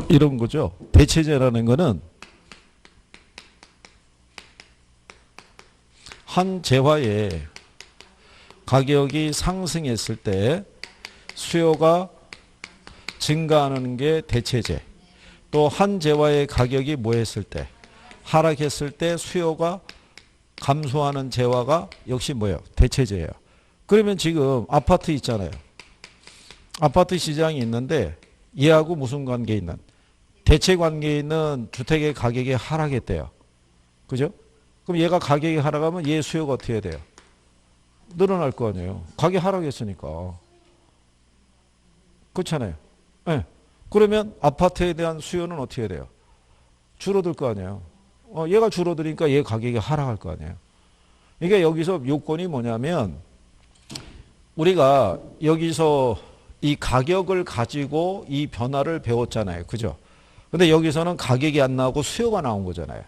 이런 거죠. 대체제라는 거는 한 재화의 가격이 상승했을 때 수요가 증가하는 게 대체제. 또 한 재화의 가격이 뭐 했을 때 하락했을 때 수요가 감소하는 재화가 역시 뭐예요? 대체제예요. 그러면 지금 아파트 있잖아요. 아파트 시장이 있는데 얘하고 무슨 관계 있는? 대체 관계에 있는 주택의 가격이 하락했대요. 그죠? 그럼 얘가 가격이 하락하면 얘 수요가 어떻게 해야 돼요? 늘어날 거 아니에요. 가격이 하락했으니까. 그렇잖아요. 네. 그러면 아파트에 대한 수요는 어떻게 해야 돼요? 줄어들 거 아니에요. 얘가 줄어드니까 얘 가격이 하락할 거 아니에요. 이게 여기서 요건이 뭐냐면 우리가 여기서 이 가격을 가지고 이 변화를 배웠잖아요. 그죠? 근데 여기서는 가격이 안 나오고 수요가 나온 거잖아요.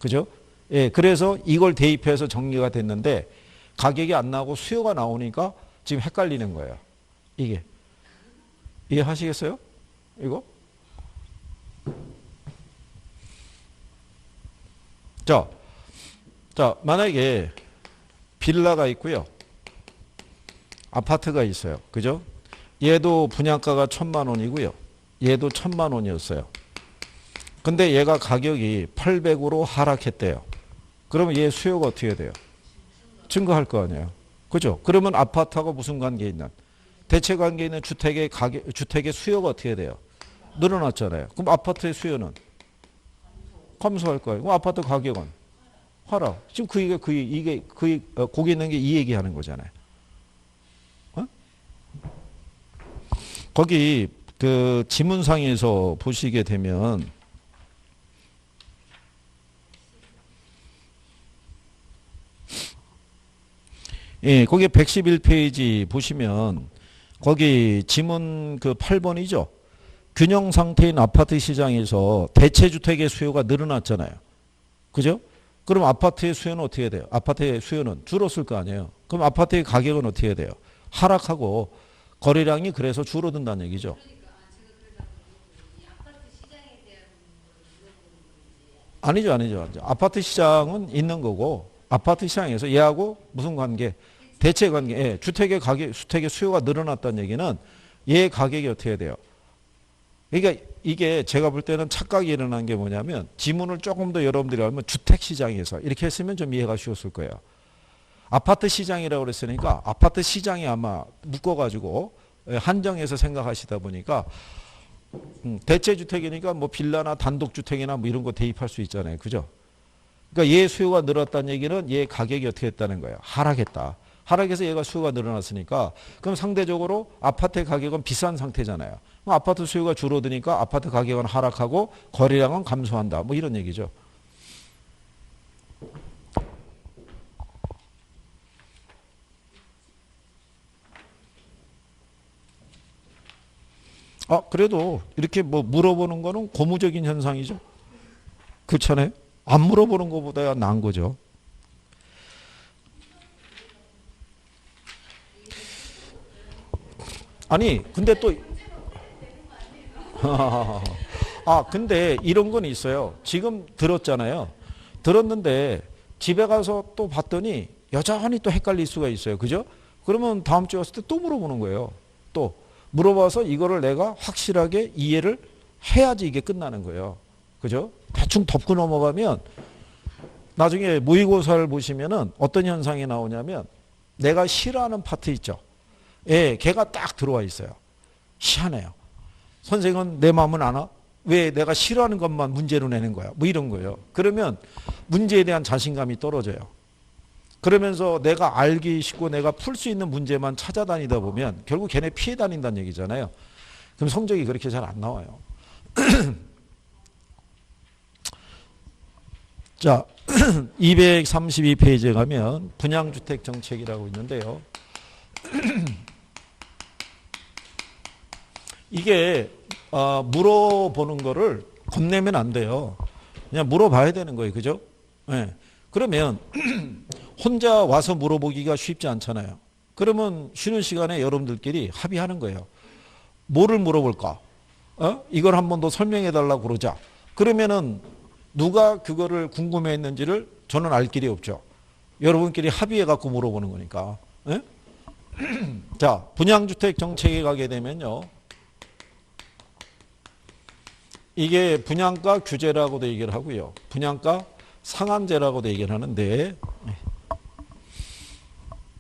그죠? 예, 그래서 이걸 대입해서 정리가 됐는데 가격이 안 나오고 수요가 나오니까 지금 헷갈리는 거예요. 이게. 이해하시겠어요? 이거? 자, 만약에 빌라가 있고요. 아파트가 있어요. 그죠? 얘도 분양가가 1,000만 원이고요. 얘도 1,000만 원이었어요. 근데 얘가 가격이 800으로 하락했대요. 그러면 얘 수요가 어떻게 돼요? 증가할 거 아니에요. 그죠? 그러면 아파트하고 무슨 관계에 있는? 대체 관계에 있는 주택의 수요가 어떻게 돼요? 늘어났잖아요. 그럼 아파트의 수요는 감소할 거예요. 그럼 아파트 가격은 하락. 지금 거기 있는 게 이 얘기하는 거잖아요. 어? 거기 그 지문상에서 보시게 되면 예, 거기 111페이지 보시면 거기 지문 그 8번이죠. 균형 상태인 아파트 시장에서 대체주택의 수요가 늘어났잖아요. 그죠? 그럼 아파트의 수요는 어떻게 돼요? 아파트의 수요는 줄었을 거 아니에요. 그럼 아파트의 가격은 어떻게 돼요? 하락하고 거래량이 그래서 줄어든다는 얘기죠. 아니죠. 아파트 시장은 있는 거고 아파트 시장에서 얘하고 무슨 관계? 대체 관계. 예, 주택의 수요가 늘어났다는 얘기는 얘 가격이 어떻게 돼요? 그러니까 이게 제가 볼 때는 착각이 일어난 게 뭐냐면 지문을 조금 더 여러분들이 알면 주택 시장에서 이렇게 했으면 좀 이해가 쉬웠을 거예요. 아파트 시장이라고 그랬으니까 아파트 시장이 아마 묶어가지고 한정해서 생각하시다 보니까 대체주택이니까 뭐 빌라나 단독주택이나 뭐 이런 거 대입할 수 있잖아요. 그죠? 그러니까 얘 수요가 늘었다는 얘기는 얘 가격이 어떻게 했다는 거예요? 하락했다. 하락해서 얘가 수요가 늘어났으니까 그럼 상대적으로 아파트의 가격은 비싼 상태잖아요. 그럼 아파트 수요가 줄어드니까 아파트 가격은 하락하고 거래량은 감소한다. 뭐 이런 얘기죠. 그래도 이렇게 뭐 물어보는 거는 고무적인 현상이죠. 그렇잖아요. 안 물어보는 것보다 나은 거죠. 아니, 근데 또, 근데 이런 건 있어요. 지금 들었잖아요. 들었는데 집에 가서 또 봤더니 여전히 또 헷갈릴 수가 있어요. 그죠? 그러면 다음 주에 왔을 때 또 물어보는 거예요. 또 물어봐서 이거를 내가 확실하게 이해를 해야지 이게 끝나는 거예요. 그죠? 대충 덮고 넘어가면 나중에 모의고사를 보시면은 어떤 현상이 나오냐면 내가 싫어하는 파트 있죠. 예, 걔가 딱 들어와 있어요. 희한해요. 선생은 내 마음은 아나? 왜 내가 싫어하는 것만 문제로 내는 거야? 뭐 이런 거예요. 그러면 문제에 대한 자신감이 떨어져요. 그러면서 내가 알기 쉽고 내가 풀 수 있는 문제만 찾아다니다 보면 결국 걔네 피해 다닌다는 얘기잖아요. 그럼 성적이 그렇게 잘 안 나와요. 자, 232페이지에 가면 분양주택 정책이라고 있는데요. 이게 물어보는 거를 겁내면 안 돼요. 그냥 물어봐야 되는 거예요. 그죠? 네. 그러면 혼자 와서 물어보기가 쉽지 않잖아요. 그러면 쉬는 시간에 여러분들끼리 합의하는 거예요. 뭐를 물어볼까? 이걸 한 번 더 설명해 달라고 그러자. 그러면은 누가 그거를 궁금해했는지를 저는 알 길이 없죠. 여러분끼리 합의해 갖고 물어보는 거니까. 예? 자, 분양주택 정책에 가게 되면요. 이게 분양가 규제라고도 얘기를 하고요. 분양가 상한제라고도 얘기를 하는데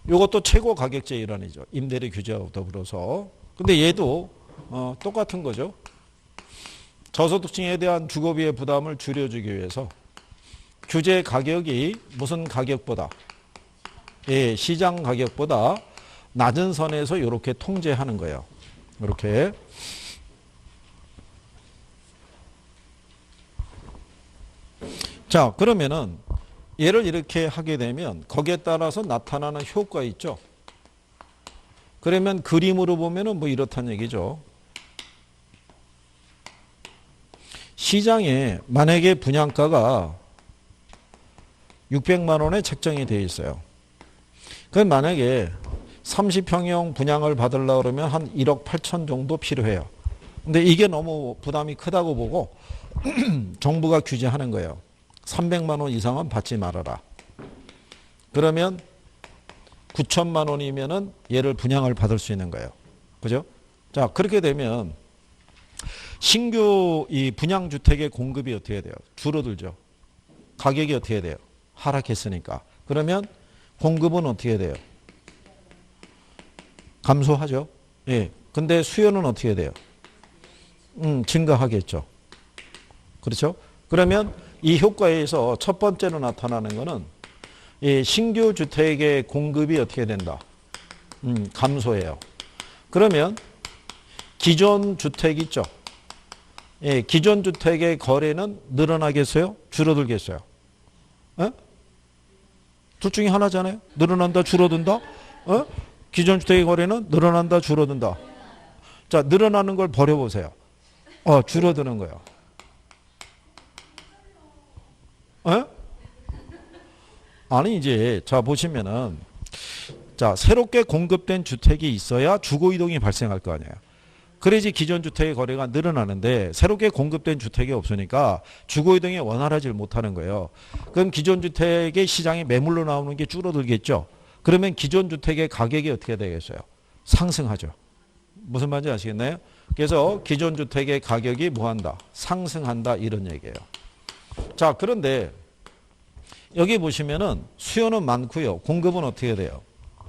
이것도 최고 가격제 일환이죠. 임대료 규제하고 더불어서. 근데 얘도 똑같은 거죠. 저소득층에 대한 주거비의 부담을 줄여주기 위해서 규제 가격이 무슨 가격보다 시장 가격보다 낮은 선에서 이렇게 통제하는 거예요. 이렇게. 자, 그러면은 얘를 이렇게 하게 되면 거기에 따라서 나타나는 효과 있죠. 그러면 그림으로 보면은 뭐 이렇다는 얘기죠. 시장에 만약에 분양가가 600만 원에 책정이 되어 있어요. 그럼 만약에 30평형 분양을 받으려고 그러면 한 1억 8천 정도 필요해요. 근데 이게 너무 부담이 크다고 보고 정부가 규제하는 거예요. 300만 원 이상은 받지 말아라. 그러면 9천만 원이면은 얘를 분양을 받을 수 있는 거예요. 그죠? 자, 그렇게 되면 신규 이 분양주택의 공급이 어떻게 돼요? 줄어들죠. 가격이 어떻게 돼요? 하락했으니까. 그러면 공급은 어떻게 돼요? 감소하죠. 예. 근데 수요는 어떻게 돼요? 증가하겠죠. 그렇죠? 그러면 이 효과에 의해서 첫 번째로 나타나는 것은 이 신규 주택의 공급이 어떻게 된다? 감소해요. 그러면 기존 주택 있죠? 예, 기존 주택의 거래는 늘어나겠어요? 줄어들겠어요? 예? 둘 중에 하나잖아요. 늘어난다, 줄어든다? 기존 주택의 거래는 늘어난다, 줄어든다? 자, 늘어나는 걸 버려보세요. 줄어드는 거예요. 아니, 이제, 자, 보시면은, 자, 새롭게 공급된 주택이 있어야 주거이동이 발생할 거 아니에요. 그래야지 기존 주택의 거래가 늘어나는데 새롭게 공급된 주택이 없으니까 주거이동이 원활하지 못하는 거예요. 그럼 기존 주택의 시장에 매물로 나오는 게 줄어들겠죠. 그러면 기존 주택의 가격이 어떻게 되겠어요? 상승하죠. 무슨 말인지 아시겠나요? 그래서 기존 주택의 가격이 뭐한다? 상승한다 이런 얘기예요. 자, 그런데 여기 보시면은 수요는 많고요. 공급은 어떻게 돼요?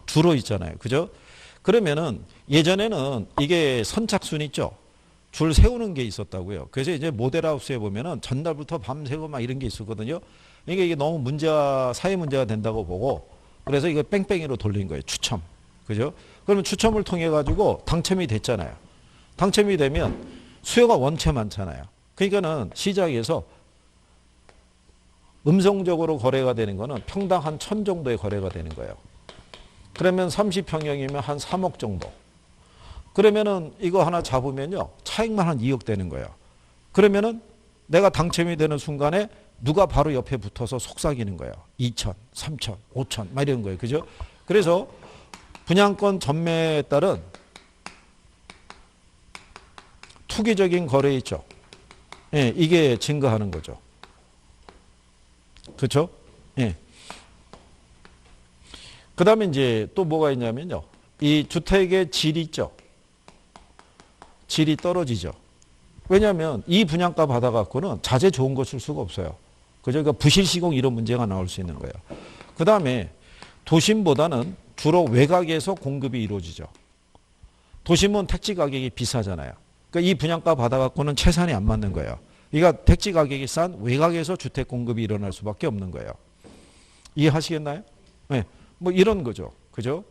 줄어 있잖아요. 그죠? 그러면은 예전에는 이게 선착순 있죠. 줄 세우는 게 있었다고요. 그래서 이제 모델하우스에 보면은 전날부터 밤새고 막 이런 게 있었거든요. 이게 너무 문제가, 사회 문제가 된다고 보고 그래서 이거 뺑뺑이로 돌린 거예요. 추첨. 그죠? 그러면 추첨을 통해 가지고 당첨이 됐잖아요. 당첨이 되면 수요가 원체 많잖아요. 그러니까는 시장에서 음성적으로 거래가 되는 거는 평당 한 1,000 정도의 거래가 되는 거예요. 그러면 30평형이면 한 3억 정도. 그러면은 이거 하나 잡으면요. 차익만 한 2억 되는 거예요. 그러면은 내가 당첨이 되는 순간에 누가 바로 옆에 붙어서 속삭이는 거예요. 2천, 3천, 5천 막 이런 거예요. 그죠? 그래서 분양권 전매에 따른 투기적인 거래 있죠. 예, 이게 증가하는 거죠. 그렇죠? 예. 그 다음에 이제 또 뭐가 있냐면요. 이 주택의 질이 있죠. 질이 떨어지죠. 왜냐하면 이 분양가 받아갖고는 자재 좋은 거 쓸 수가 없어요. 그죠? 그러니까 부실 시공 이런 문제가 나올 수 있는 거예요. 그 다음에 도심보다는 주로 외곽에서 공급이 이루어지죠. 도심은 택지 가격이 비싸잖아요. 그러니까 이 분양가 받아갖고는 채산이 안 맞는 거예요. 그러니까 택지 가격이 싼 외곽에서 주택 공급이 일어날 수밖에 없는 거예요. 이해하시겠나요? 네. 뭐 이런 거죠. 그죠?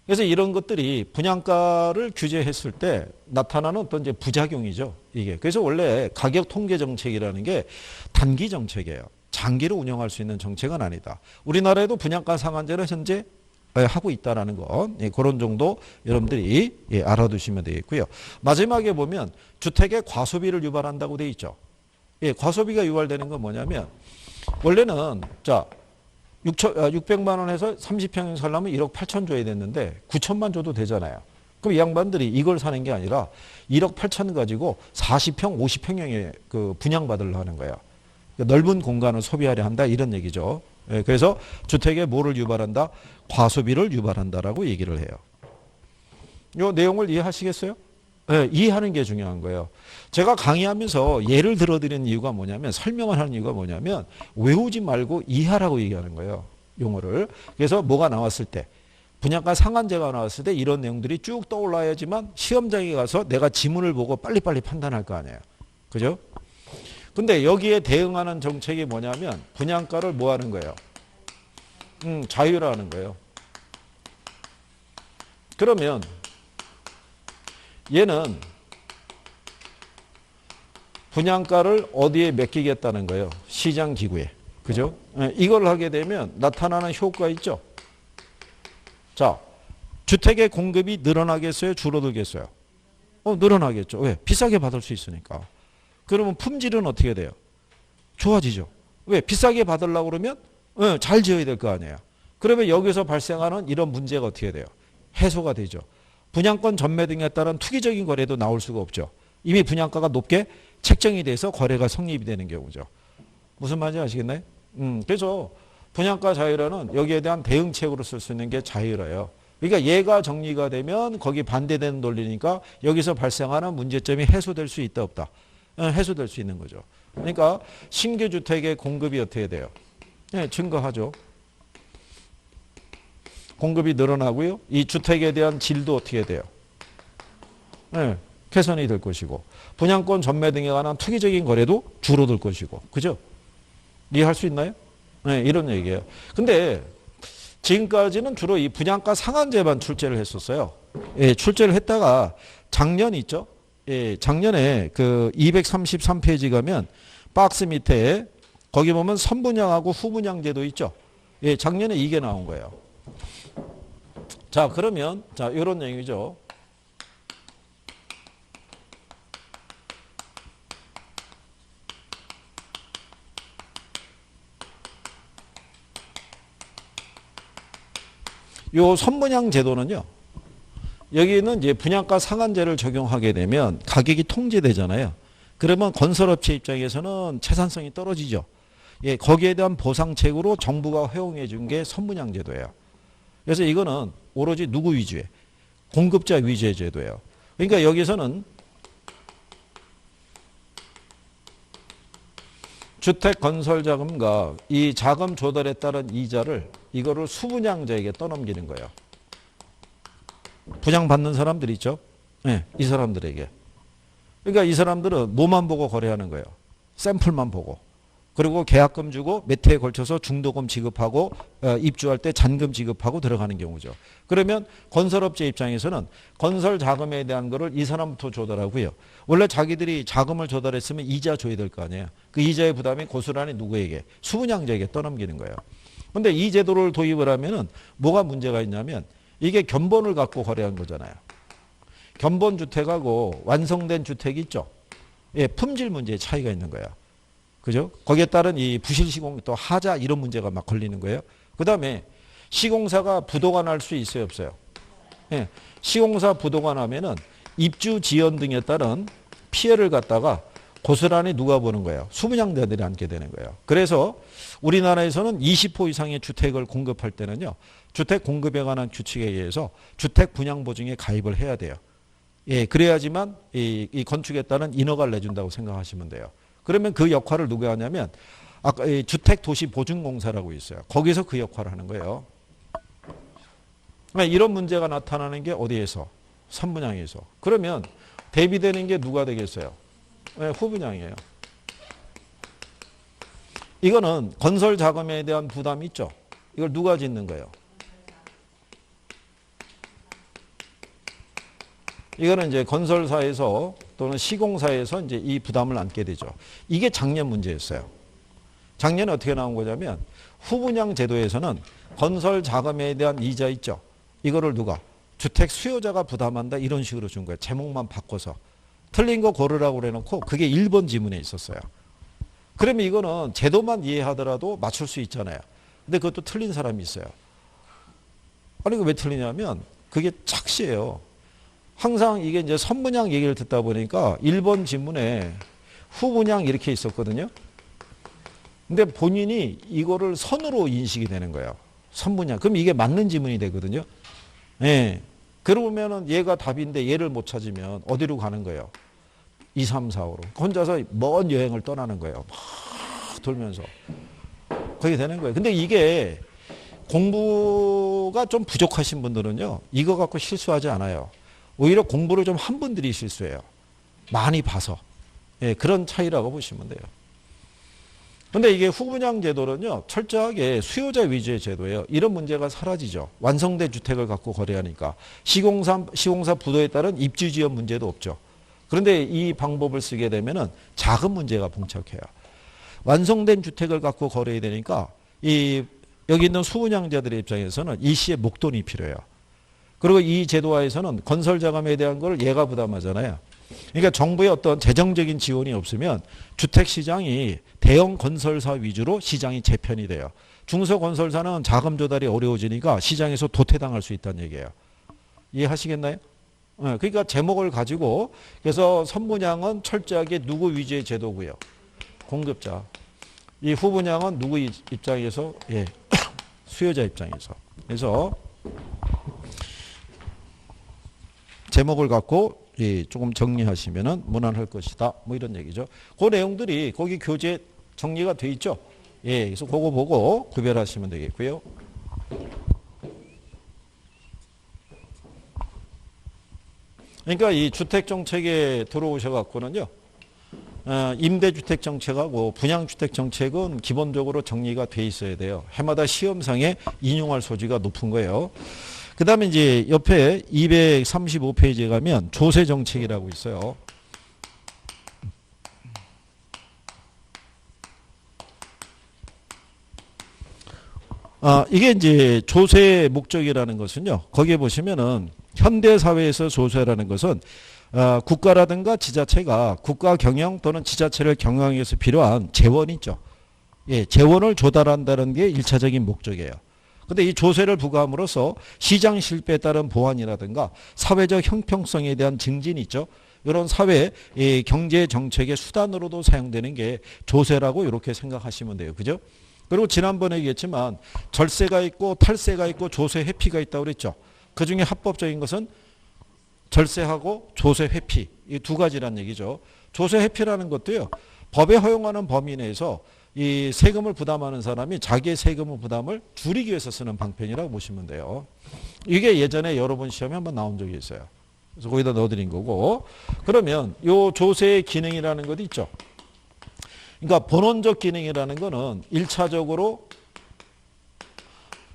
그래서 이런 것들이 분양가를 규제했을 때 나타나는 어떤 이제 부작용이죠. 이게. 그래서 원래 가격 통계 정책이라는 게 단기 정책이에요. 장기로 운영할 수 있는 정책은 아니다. 우리나라에도 분양가 상한제를 현재 하고 있다라는 거. 예, 그런 정도 여러분들이 알아두시면 되겠고요. 마지막에 보면 주택의 과소비를 유발한다고 돼 있죠. 예, 과소비가 유발되는 건 뭐냐면 원래는 자 600만 원에서 30평형 살려면 1억 8천 줘야 됐는데 9천만 줘도 되잖아요. 그럼 이 양반들이 이걸 사는 게 아니라 1억 8천 가지고 40평, 50평형에 그 분양받으려 하는 거예요. 그러니까 넓은 공간을 소비하려 한다 이런 얘기죠. 예, 그래서 주택에 뭐를 유발한다? 과소비를 유발한다라고 얘기를 해요. 이 내용을 이해하시겠어요? 예, 이해하는 게 중요한 거예요. 제가 강의하면서 예를 들어드리는 이유가 뭐냐면 설명을 하는 이유가 뭐냐면 외우지 말고 이해하라고 얘기하는 거예요. 용어를. 그래서 뭐가 나왔을 때 분양가 상한제가 나왔을 때 이런 내용들이 쭉 떠올라야지만 시험장에 가서 내가 지문을 보고 빨리빨리 판단할 거 아니에요. 그죠? 근데 여기에 대응하는 정책이 뭐냐면 분양가를 뭐 하는 거예요? 자유화하는 거예요. 그러면 얘는 분양가를 어디에 맡기겠다는 거예요? 시장기구에. 그죠? 이걸 하게 되면 나타나는 효과 있죠? 자, 주택의 공급이 늘어나겠어요? 줄어들겠어요? 늘어나겠죠. 왜? 비싸게 받을 수 있으니까. 그러면 품질은 어떻게 돼요? 좋아지죠. 왜? 비싸게 받으려고 그러면 잘 지어야 될 거 아니에요. 그러면 여기서 발생하는 이런 문제가 어떻게 돼요? 해소가 되죠. 분양권 전매 등에 따른 투기적인 거래도 나올 수가 없죠. 이미 분양가가 높게 책정이 돼서 거래가 성립이 되는 경우죠. 무슨 말인지 아시겠나요? 그래서 분양가 자유화는 여기에 대한 대응책으로 쓸 수 있는 게 자유화예요. 그러니까 얘가 정리가 되면 거기 반대되는 논리니까 여기서 발생하는 문제점이 해소될 수 있다 없다. 해소될 수 있는 거죠. 그러니까 신규 주택의 공급이 어떻게 돼요? 네, 증가하죠. 공급이 늘어나고요. 이 주택에 대한 질도 어떻게 돼요? 네, 개선이 될 것이고 분양권 전매 등에 관한 투기적인 거래도 줄어들 것이고 그죠? 이해할 수 있나요? 네, 이런 얘기예요. 근데 지금까지는 주로 이 분양가 상한제만 출제를 했었어요. 예, 출제를 했다가 작년 있죠? 예, 작년에 그 233페이지 가면 박스 밑에 거기 보면 선분양하고 후분양제도 있죠? 예, 작년에 이게 나온 거예요. 자, 그러면 자, 이런 내용이죠. 요 선분양 제도는요. 여기는 이제 분양가 상한제를 적용하게 되면 가격이 통제되잖아요. 그러면 건설업체 입장에서는 채산성이 떨어지죠. 예, 거기에 대한 보상책으로 정부가 허용해 준 게 선분양 제도예요. 그래서 이거는 오로지 누구 위주의? 공급자 위주의 제도예요. 그러니까 여기서는 주택 건설 자금과 이 자금 조달에 따른 이자를 이거를 수분양자에게 떠넘기는 거예요. 분양받는 사람들 있죠? 네, 이 사람들에게. 그러니까 이 사람들은 뭐만 보고 거래하는 거예요. 샘플만 보고. 그리고 계약금 주고 몇 해에 걸쳐서 중도금 지급하고 입주할 때 잔금 지급하고 들어가는 경우죠. 그러면 건설업체 입장에서는 건설 자금에 대한 거를 이 사람부터 조달하고요. 원래 자기들이 자금을 조달했으면 이자 줘야 될 거 아니에요. 그 이자의 부담이 고스란히 누구에게? 수분양자에게 떠넘기는 거예요. 근데 이 제도를 도입을 하면은 뭐가 문제가 있냐면 이게 견본을 갖고 거래한 거잖아요. 견본 주택하고 완성된 주택이 있죠. 예, 품질 문제에 차이가 있는 거예요. 그죠? 거기에 따른 이 부실 시공 또 하자 이런 문제가 막 걸리는 거예요. 그 다음에 시공사가 부도가 날 수 있어요, 없어요? 예, 시공사 부도가 나면은 입주 지연 등에 따른 피해를 갖다가 고스란히 누가 보는 거예요? 수분양자들이 안게 되는 거예요. 그래서 우리나라에서는 20호 이상의 주택을 공급할 때는요, 주택 공급에 관한 규칙에 의해서 주택 분양 보증에 가입을 해야 돼요. 예, 그래야지만 이 건축에 따른 인허가를 내준다고 생각하시면 돼요. 그러면 그 역할을 누가 하냐면 아까 주택도시보증공사라고 있어요. 거기서 그 역할을 하는 거예요. 이런 문제가 나타나는 게 어디에서? 선분양에서. 그러면 대비되는 게 누가 되겠어요? 네, 후분양이에요. 이거는 건설 자금에 대한 부담이 있죠. 이걸 누가 짓는 거예요? 이거는 이제 건설사에서 또는 시공사에서 이제 이 부담을 안게 되죠. 이게 작년 문제였어요. 작년에 어떻게 나온 거냐면 후분양 제도에서는 건설 자금에 대한 이자 있죠. 이거를 누가? 주택 수요자가 부담한다 이런 식으로 준 거예요. 제목만 바꿔서. 틀린 거 고르라고 그래놓고 그게 1번 지문에 있었어요. 그러면 이거는 제도만 이해하더라도 맞출 수 있잖아요. 근데 그것도 틀린 사람이 있어요. 아니 이거 왜 틀리냐면 그게 착시예요. 항상 이게 이제 선분양 얘기를 듣다 보니까 1번 지문에 후분양 이렇게 있었거든요. 근데 본인이 이거를 선으로 인식이 되는 거예요. 선분양. 그럼 이게 맞는 지문이 되거든요. 예. 그러면은 얘가 답인데 얘를 못 찾으면 어디로 가는 거예요? 2, 3, 4, 5로. 혼자서 먼 여행을 떠나는 거예요. 막 돌면서. 그렇게 되는 거예요. 근데 이게 공부가 좀 부족하신 분들은요, 이거 갖고 실수하지 않아요. 오히려 공부를 좀 한 분들이 실수해요. 많이 봐서. 예, 그런 차이라고 보시면 돼요. 근데 이게 후분양 제도는요, 철저하게 수요자 위주의 제도예요. 이런 문제가 사라지죠. 완성된 주택을 갖고 거래하니까. 시공사 부도에 따른 입주지연 문제도 없죠. 그런데 이 방법을 쓰게 되면은 작은 문제가 봉착해요. 완성된 주택을 갖고 거래해야 되니까 여기 있는 수분양자들의 입장에서는 일시에 목돈이 필요해요. 그리고 이 제도화에서는 건설 자금에 대한 걸 얘가 부담하잖아요. 그러니까 정부의 어떤 재정적인 지원이 없으면 주택 시장이 대형 건설사 위주로 시장이 재편이 돼요. 중소건설사는 자금 조달이 어려워지니까 시장에서 도태당할 수 있다는 얘기예요. 이해하시겠나요? 그러니까 제목을 가지고 그래서 선분양은 철저하게 누구 위주의 제도고요. 공급자. 이 후분양은 누구 입장에서? 예. 수요자 입장에서. 그래서 제목을 갖고 조금 정리하시면 무난할 것이다. 뭐 이런 얘기죠. 그 내용들이 거기 교재 정리가 돼 있죠. 예, 그래서 그거 보고 구별하시면 되겠고요. 그러니까 이 주택 정책에 들어오셔 갖고는요. 임대주택 정책하고 분양주택 정책은 기본적으로 정리가 돼 있어야 돼요. 해마다 시험상에 인용할 소지가 높은 거예요. 그 다음에 이제 옆에 235페이지에 가면 조세 정책이라고 있어요. 이게 이제 조세의 목적이라는 것은요. 거기에 보시면은 현대사회에서 조세라는 것은 국가라든가 지자체가 국가 경영 또는 지자체를 경영하기 위해서 필요한 재원 있죠. 예, 재원을 조달한다는 게 1차적인 목적이에요. 근데 이 조세를 부과함으로써 시장 실패에 따른 보완이라든가 사회적 형평성에 대한 증진이 있죠. 이런 사회 경제 정책의 수단으로도 사용되는 게 조세라고 이렇게 생각하시면 돼요. 그죠? 그리고 지난번에 얘기했지만 절세가 있고 탈세가 있고 조세 회피가 있다고 그랬죠. 그중에 합법적인 것은 절세하고 조세 회피 이 두 가지란 얘기죠. 조세 회피라는 것도요. 법에 허용하는 범위 내에서 이 세금을 부담하는 사람이 자기의 세금의 부담을 줄이기 위해서 쓰는 방편이라고 보시면 돼요. 이게 예전에 여러 번 시험에 한번 나온 적이 있어요. 그래서 거기다 넣어드린 거고. 그러면 요 조세의 기능이라는 것도 있죠. 그러니까 본원적 기능이라는 거는 1차적으로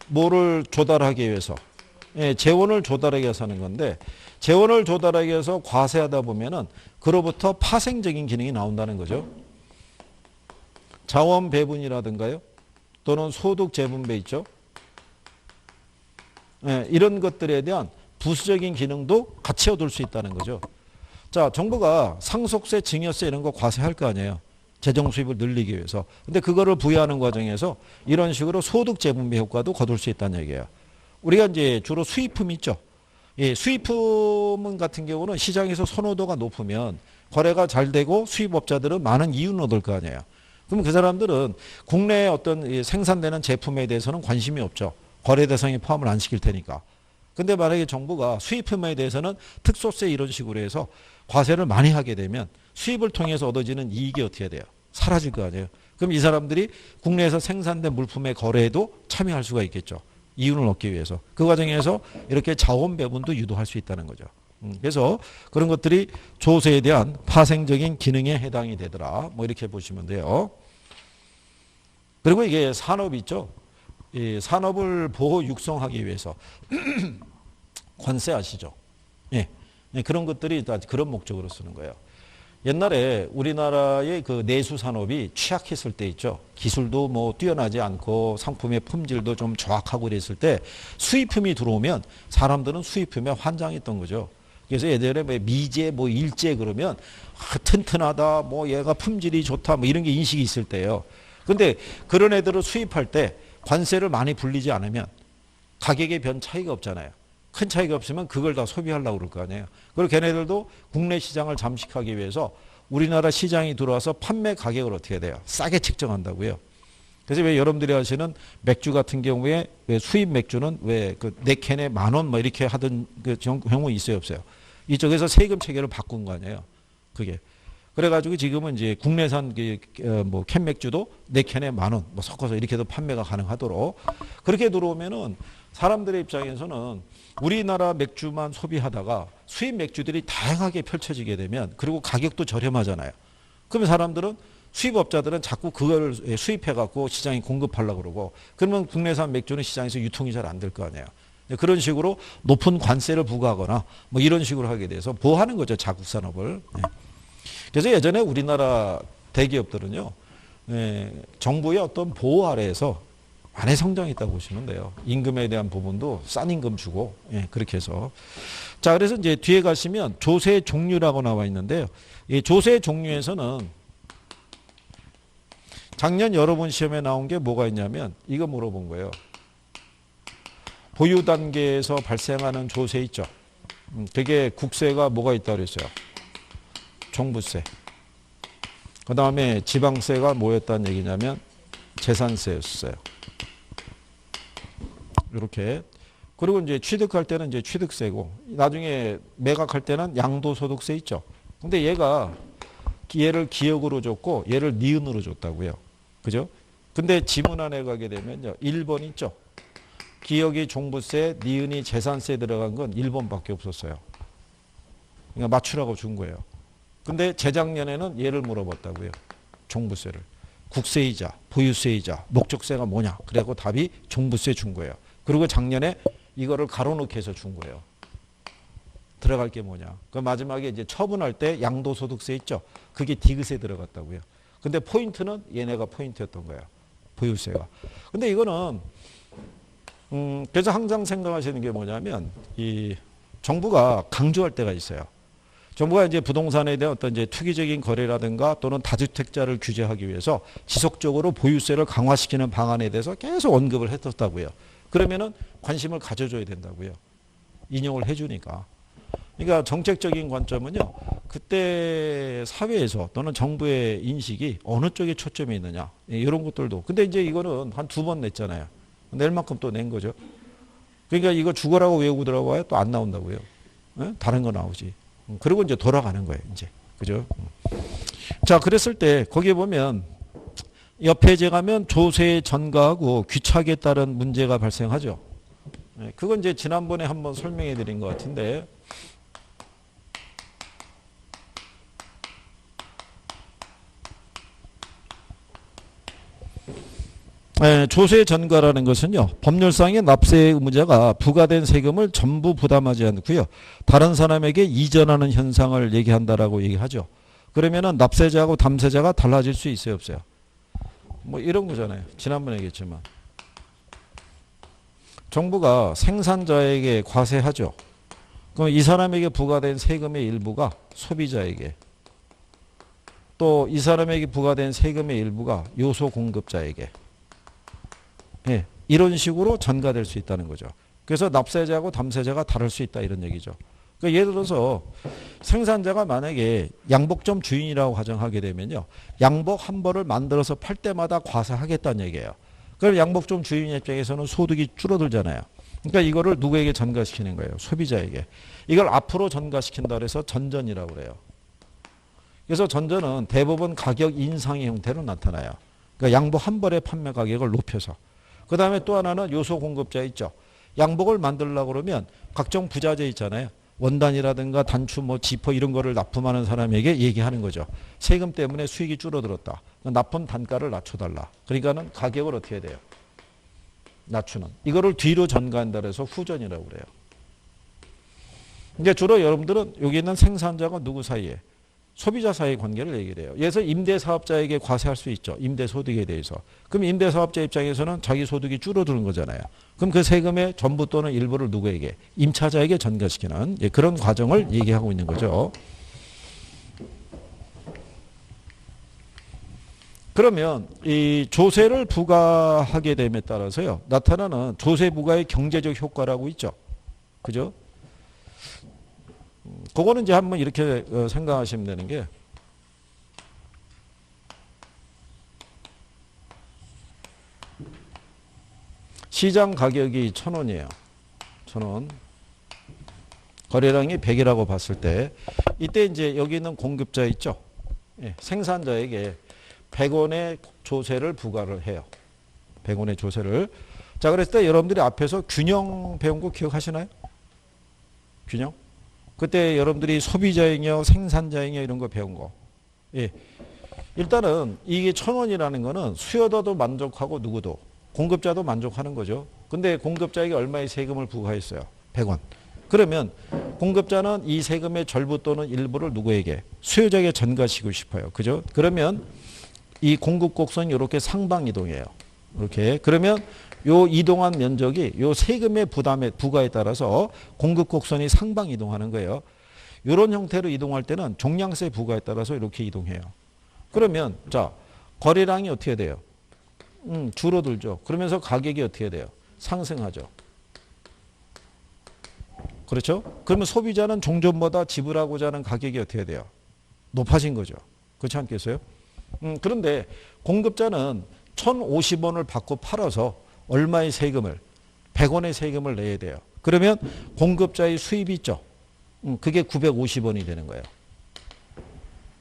뭐를 조달하기 위해서 재원을 조달하기 위해서 하는 건데 재원을 조달하기 위해서 과세하다 보면은 그로부터 파생적인 기능이 나온다는 거죠. 자원 배분이라든가요. 또는 소득 재분배 있죠. 이런 것들에 대한 부수적인 기능도 같이 얻을 수 있다는 거죠. 자, 정부가 상속세, 증여세 이런 거 과세할 거 아니에요. 재정 수입을 늘리기 위해서. 근데 그거를 부여하는 과정에서 이런 식으로 소득 재분배 효과도 거둘 수 있다는 얘기예요. 우리가 이제 주로 수입품 있죠. 예, 수입품 같은 경우는 시장에서 선호도가 높으면 거래가 잘 되고 수입업자들은 많은 이윤을 얻을 거 아니에요. 그럼 그 사람들은 국내에 어떤 생산되는 제품에 대해서는 관심이 없죠. 거래 대상에 포함을 안 시킬 테니까. 근데 만약에 정부가 수입품에 대해서는 특소세 이런 식으로 해서 과세를 많이 하게 되면 수입을 통해서 얻어지는 이익이 어떻게 돼요? 사라질 거 아니에요. 그럼 이 사람들이 국내에서 생산된 물품의 거래에도 참여할 수가 있겠죠. 이윤을 얻기 위해서. 그 과정에서 이렇게 자원 배분도 유도할 수 있다는 거죠. 그래서 그런 것들이 조세에 대한 파생적인 기능에 해당이 되더라. 뭐 이렇게 보시면 돼요. 그리고 이게 산업이 있죠. 이 산업을 보호 육성하기 위해서 관세 아시죠? 예. 그런 것들이 다 그런 목적으로 쓰는 거예요. 옛날에 우리나라의 그 내수 산업이 취약했을 때 있죠. 기술도 뭐 뛰어나지 않고 상품의 품질도 좀 조악하고 그랬을 때 수입품이 들어오면 사람들은 수입품에 환장했던 거죠. 그래서 예전에 뭐 미제 뭐 일제 그러면 튼튼하다 뭐 얘가 품질이 좋다 뭐 이런 게 인식이 있을 때예요. 근데 그런 애들을 수입할 때 관세를 많이 불리지 않으면 가격에 별 차이가 없잖아요. 큰 차이가 없으면 그걸 다 소비하려고 그럴 거 아니에요. 그리고 걔네들도 국내 시장을 잠식하기 위해서 우리나라 시장이 들어와서 판매 가격을 어떻게 돼요? 싸게 책정한다고요. 그래서 왜 여러분들이 아시는 맥주 같은 경우에 왜 수입 맥주는 왜 그 네 캔에 10,000원 뭐 이렇게 하던 그 경우 있어요, 없어요? 이쪽에서 세금 체계를 바꾼 거 아니에요. 그게. 그래가지고 지금은 이제 국내산 뭐 캔 맥주도 네 캔에 10,000원 뭐 섞어서 이렇게도 판매가 가능하도록 그렇게 들어오면은 사람들의 입장에서는 우리나라 맥주만 소비하다가 수입 맥주들이 다양하게 펼쳐지게 되면 그리고 가격도 저렴하잖아요. 그러면 사람들은 수입업자들은 자꾸 그걸 수입해 갖고 시장에 공급하려고 그러고 그러면 국내산 맥주는 시장에서 유통이 잘 안 될 거 아니에요. 그런 식으로 높은 관세를 부과하거나 뭐 이런 식으로 하게 돼서 보호하는 거죠, 자국 산업을. 그래서 예전에 우리나라 대기업들은요, 정부의 어떤 보호 아래에서 많이 성장했다고 보시면 돼요. 임금에 대한 부분도 싼 임금 주고, 그렇게 해서. 자, 그래서 이제 뒤에 가시면 조세 종류라고 나와 있는데요. 이 조세 종류에서는 작년 여러분 시험에 나온 게 뭐가 있냐면 이거 물어본 거예요. 보유 단계에서 발생하는 조세 있죠. 그게 국세가 뭐가 있다고 그랬어요. 종부세. 그 다음에 지방세가 뭐였다는 얘기냐면 재산세였어요. 이렇게. 그리고 이제 취득할 때는 이제 취득세고 나중에 매각할 때는 양도소득세 있죠. 근데 얘를 기역으로 줬고 얘를 니은으로 줬다고요. 그죠? 근데 지문안에 가게 되면요. 1번 있죠. 기역이 종부세, 니은이 재산세 들어간 건 1번밖에 없었어요. 그러니까 맞추라고 준 거예요. 근데 재작년에는 얘를 물어봤다고요. 종부세를. 국세이자, 보유세이자, 목적세가 뭐냐. 그래갖고 답이 종부세 준 거예요. 그리고 작년에 이거를 가로놓기 해서 준 거예요. 들어갈 게 뭐냐. 그 마지막에 이제 처분할 때 양도소득세 있죠. 그게 디귿에 들어갔다고요. 근데 포인트는 얘네가 포인트였던 거예요. 보유세가. 근데 이거는 그래서 항상 생각하시는 게 뭐냐면 이 정부가 강조할 때가 있어요. 정부가 이제 부동산에 대한 어떤 이제 투기적인 거래라든가 또는 다주택자를 규제하기 위해서 지속적으로 보유세를 강화시키는 방안에 대해서 계속 언급을 했었다고요. 그러면은 관심을 가져줘야 된다고요. 인용을 해주니까. 그러니까 정책적인 관점은요. 그때 사회에서 또는 정부의 인식이 어느 쪽에 초점이 있느냐. 이런 것들도. 근데 이제 이거는 한 2번 냈잖아요. 낼 만큼 또 낸 거죠. 그러니까 이거 죽어라고 외우고 들어와야 또 안 나온다고요. 다른 거 나오지. 그리고 이제 돌아가는 거예요. 이제. 그죠? 자, 그랬을 때 거기에 보면 옆에 제 가면 조세 전가하고 귀착에 따른 문제가 발생하죠. 그건 이제 지난번에 한번 설명해 드린 것 같은데 조세 전가라는 것은요. 법률상의 납세 의무자가 부과된 세금을 전부 부담하지 않고요. 다른 사람에게 이전하는 현상을 얘기한다라고 얘기하죠. 그러면은 납세자하고 담세자가 달라질 수 있어요, 없어요? 뭐 이런 거잖아요. 지난번에 얘기했지만. 정부가 생산자에게 과세하죠. 그럼 이 사람에게 부과된 세금의 일부가 소비자에게 또 이 사람에게 부과된 세금의 일부가 요소 공급자에게 이런 식으로 전가될 수 있다는 거죠. 그래서 납세자하고 담세자가 다를 수 있다 이런 얘기죠. 그러니까 예를 들어서 생산자가 만약에 양복점 주인이라고 가정하게 되면요. 양복 한 벌을 만들어서 팔 때마다 과세하겠다는 얘기예요. 그럼 양복점 주인 입장에서는 소득이 줄어들잖아요. 그러니까 이거를 누구에게 전가시키는 거예요? 소비자에게. 이걸 앞으로 전가시킨다 그래서 전전이라고 그래요. 그래서 전전은 대부분 가격 인상의 형태로 나타나요. 그러니까 양복 한 벌의 판매 가격을 높여서. 그 다음에 또 하나는 요소 공급자 있죠. 양복을 만들려고 그러면 각종 부자재 있잖아요. 원단이라든가 단추, 뭐 지퍼 이런 거를 납품하는 사람에게 얘기하는 거죠. 세금 때문에 수익이 줄어들었다. 납품 단가를 낮춰달라. 그러니까는 가격을 어떻게 해야 돼요? 낮추는. 이거를 뒤로 전가한다 그래서 후전이라고 그래요. 이제 주로 여러분들은 여기 있는 생산자가 누구 사이에? 소비자 사이의 관계를 얘기를 해요. 그래서 임대사업자에게 과세할 수 있죠. 임대소득에 대해서. 그럼 임대사업자 입장에서는 자기 소득이 줄어드는 거잖아요. 그럼 그 세금의 전부 또는 일부를 누구에게? 임차자에게 전가시키는 그런 과정을 얘기하고 있는 거죠. 그러면 이 조세를 부과하게 됨에 따라서요. 나타나는 조세 부과의 경제적 효과라고 있죠. 그죠? 그거는 이제 한번 이렇게 생각하시면 되는 게 시장 가격이 1,000원이에요. 1,000원. 거래량이 100이라고 봤을 때 이때 이제 여기 있는 공급자 있죠. 예, 생산자에게 100원의 조세를 부과를 해요. 100원의 조세를. 자, 그랬을 때 여러분들이 앞에서 균형 배운 거 기억하시나요? 균형? 그때 여러분들이 소비자잉여, 생산자잉여 이런 거 배운 거. 예. 일단은 이게 1,000원이라는 거는 수요자도 만족하고 누구도 공급자도 만족하는 거죠. 근데 공급자에게 얼마의 세금을 부과했어요? 100원. 그러면 공급자는 이 세금의 절부 또는 일부를 누구에게? 수요자에게 전가시키고 싶어요. 그죠? 그러면 이 공급 곡선이 이렇게 상방 이동해요. 이렇게. 그러면 요 이동한 면적이 요 세금의 부과에 따라서 공급 곡선이 상방 이동하는 거예요. 이런 형태로 이동할 때는 종량세 부과에 따라서 이렇게 이동해요. 그러면 자, 거래량이 어떻게 돼요? 줄어들죠. 그러면서 가격이 어떻게 돼요? 상승하죠. 그렇죠? 그러면 소비자는 종전보다 지불하고자 하는 가격이 어떻게 돼요? 높아진 거죠. 그렇지 않겠어요? 그런데 공급자는 1,050원을 받고 팔아서 얼마의 세금을? 100원의 세금을 내야 돼요. 그러면 공급자의 수입이 있죠. 그게 950원이 되는 거예요.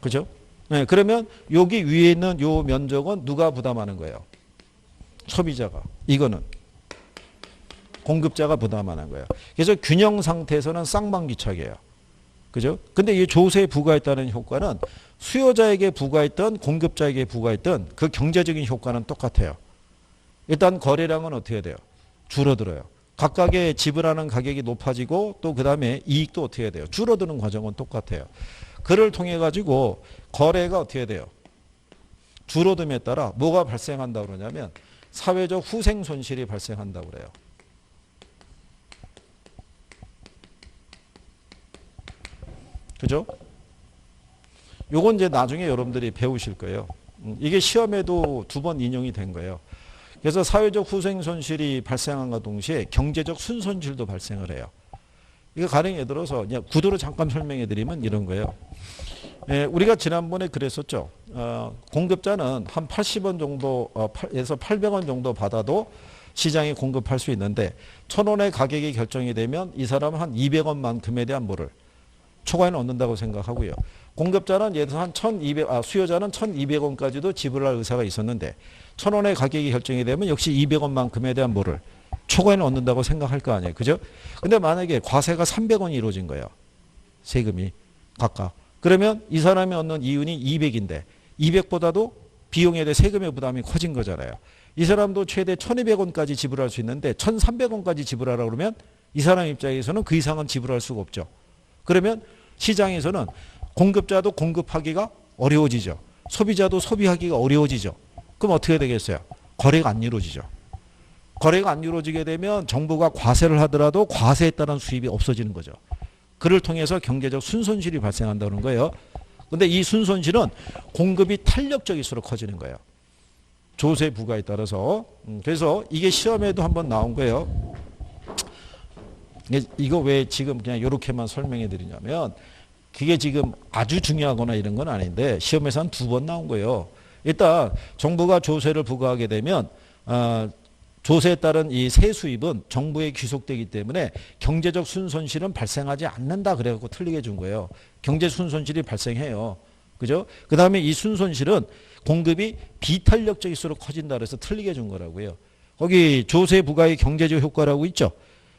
그죠? 네, 그러면 여기 위에 있는 요 면적은 누가 부담하는 거예요? 소비자가. 이거는 공급자가 부담하는 거예요. 그래서 균형 상태에서는 쌍방기착이에요. 그죠? 근데 이 조세에 부과했다는 효과는 수요자에게 부과했던 공급자에게 부과했던 그 경제적인 효과는 똑같아요. 일단 거래량은 어떻게 돼요? 줄어들어요. 각각의 지불하는 가격이 높아지고 또 그 다음에 이익도 어떻게 돼요? 줄어드는 과정은 똑같아요. 그를 통해 가지고 거래가 어떻게 돼요? 줄어듦에 따라 뭐가 발생한다고 그러냐면 사회적 후생 손실이 발생한다고 그래요. 그죠? 요건 이제 나중에 여러분들이 배우실 거예요. 이게 시험에도 2번 인용이 된 거예요. 그래서 사회적 후생 손실이 발생한과 동시에 경제적 순손실도 발생을 해요. 이거 가령 예를 들어서 그냥 구도로 잠깐 설명해 드리면 이런 거예요. 예, 우리가 지난번에 그랬었죠. 공급자는 한 80원 정도에서 800원 정도 받아도 시장에 공급할 수 있는데 1,000원의 가격이 결정이 되면 이 사람은 한 200원만큼에 대한 뭐를 초과해는 얻는다고 생각하고요. 공급자는 예를 들어서 한 수요자는 1,200원까지도 지불할 의사가 있었는데 1,000원의 가격이 결정이 되면 역시 200원만큼에 대한 뭐를 초과해는 얻는다고 생각할 거 아니에요. 그죠? 근데 만약에 과세가 300원이 이루어진 거예요. 세금이 각각. 그러면 이 사람이 얻는 이윤이 200인데 200보다도 비용에 대해 세금의 부담이 커진 거잖아요. 이 사람도 최대 1,200원까지 지불할 수 있는데 1,300원까지 지불하라고 그러면 이 사람 입장에서는 그 이상은 지불할 수가 없죠. 그러면 시장에서는 공급자도 공급하기가 어려워지죠. 소비자도 소비하기가 어려워지죠. 그럼 어떻게 되겠어요? 거래가 안 이루어지죠. 거래가 안 이루어지게 되면 정부가 과세를 하더라도 과세에 따른 수입이 없어지는 거죠. 그를 통해서 경제적 순손실이 발생한다는 거예요. 그런데 이 순손실은 공급이 탄력적일수록 커지는 거예요. 조세 부과에 따라서. 그래서 이게 시험에도 한번 나온 거예요. 이거 왜 지금 그냥 이렇게만 설명해 드리냐면 그게 지금 아주 중요하거나 이런 건 아닌데 시험에서 한 2번 나온 거예요. 일단 정부가 조세를 부과하게 되면 조세에 따른 이 세수입은 정부에 귀속되기 때문에 경제적 순손실은 발생하지 않는다 그래갖고 틀리게 준 거예요. 경제 순손실이 발생해요. 그죠? 그 다음에 이 순손실은 공급이 비탄력적일수록 커진다 그래서 틀리게 준 거라고요. 거기 조세 부과의 경제적 효과라고 있죠.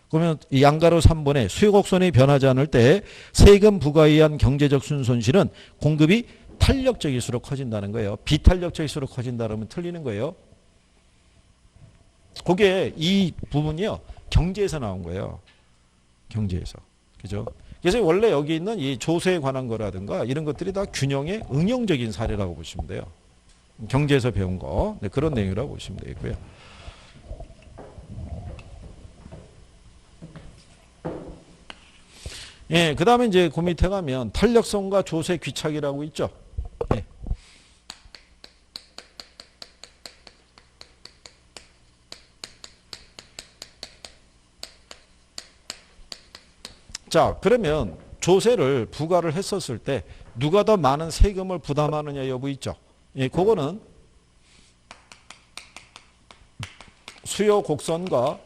그러면 이 양가로 3번에 수요곡선이 변하지 않을 때 세금 부과에 의한 경제적 순손실은 공급이 탄력적일수록 커진다는 거예요. 비탄력적일수록 커진다 그러면 틀리는 거예요. 그게 이 부분이요. 경제에서 나온 거예요. 경제에서. 그죠? 그래서 원래 여기 있는 이 조세에 관한 거라든가 이런 것들이 다 균형의 응용적인 사례라고 보시면 돼요. 경제에서 배운 거. 네, 그런 내용이라고 보시면 되겠고요. 예, 그 다음에 이제 그 밑에 가면 탄력성과 조세 귀착이라고 있죠. 예. 자, 그러면 조세를 부과를 했었을 때 누가 더 많은 세금을 부담하느냐 여부 있죠. 예, 그거는 수요 곡선과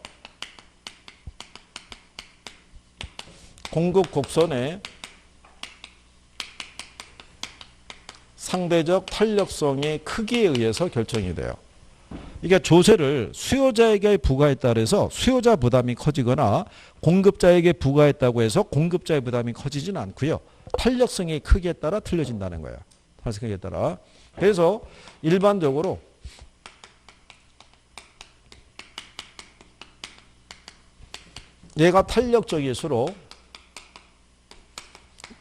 공급 곡선의 상대적 탄력성의 크기에 의해서 결정이 돼요. 이게 조세를 수요자에게 부과했다 해서 수요자 부담이 커지거나 공급자에게 부과했다고 해서 공급자의 부담이 커지지는 않고요. 탄력성의 크기에 따라 틀려진다는 거예요. 탄력성에 따라. 그래서 일반적으로 얘가 탄력적일수록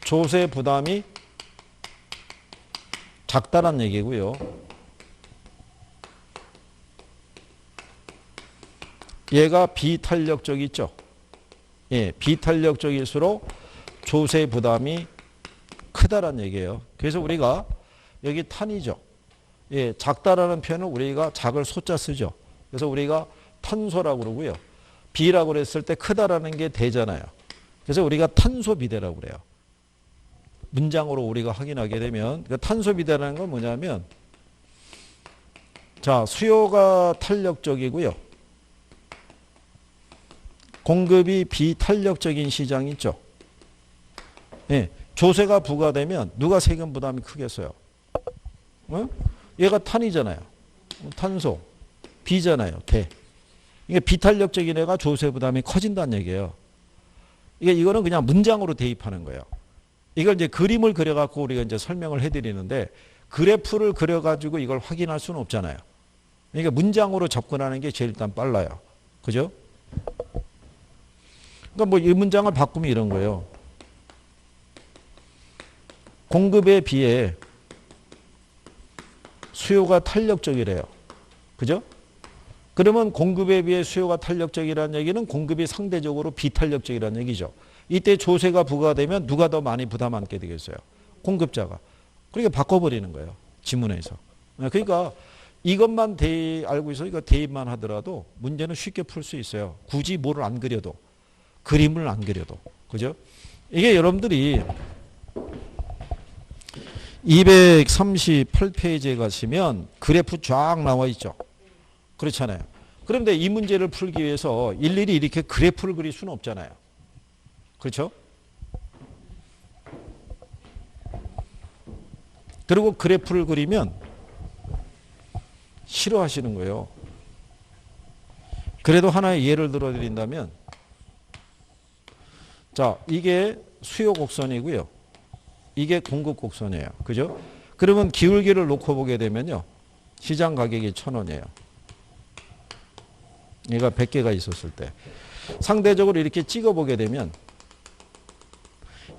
조세 부담이 작다는 얘기고요. 얘가 비탄력적이죠. 예, 비탄력적일수록 조세 부담이 크다란 얘기예요. 그래서 우리가 여기 탄이죠. 예, 작다라는 표현은 우리가 작을 소자 쓰죠. 그래서 우리가 탄소라고 그러고요. 비라고 그랬을 때 크다라는 게 대잖아요. 그래서 우리가 탄소 비대라고 그래요. 문장으로 우리가 확인하게 되면 탄소 비대라는 건 뭐냐면 자, 수요가 탄력적이고요. 공급이 비탄력적인 시장 있죠. 예, 조세가 부과되면 누가 세금 부담이 크겠어요? 어? 얘가 탄이잖아요. 탄소. 비잖아요. 대. 이게 비탄력적인 애가 조세 부담이 커진다는 얘기예요. 이거는 그냥 문장으로 대입하는 거예요. 이걸 이제 그림을 그려갖고 우리가 이제 설명을 해드리는데 그래프를 그려가지고 이걸 확인할 수는 없잖아요. 그러니까 문장으로 접근하는 게 제일 일단 빨라요. 그죠? 그러니까 뭐 이 문장을 바꾸면 이런 거예요. 공급에 비해 수요가 탄력적이래요. 그죠? 그러면 공급에 비해 수요가 탄력적이라는 얘기는 공급이 상대적으로 비탄력적이라는 얘기죠. 이때 조세가 부과되면 누가 더 많이 부담 안게 되겠어요? 공급자가. 그러니까 바꿔버리는 거예요. 지문에서. 그러니까 이것만 알고 있어. 이거 대입만 하더라도 문제는 쉽게 풀 수 있어요. 굳이 뭐를 안 그려도. 그림을 안 그려도. 그죠? 이게 여러분들이 238페이지에 가시면 그래프 쫙 나와 있죠. 그렇잖아요. 그런데 이 문제를 풀기 위해서 일일이 이렇게 그래프를 그릴 수는 없잖아요. 그렇죠? 그리고 그래프를 그리면 싫어하시는 거예요. 그래도 하나의 예를 들어드린다면 자, 이게 수요 곡선이고요. 이게 공급 곡선이에요. 그죠? 그러면 기울기를 놓고 보게 되면요. 시장 가격이 1,000원이에요. 얘가 100개가 있었을 때. 상대적으로 이렇게 찍어보게 되면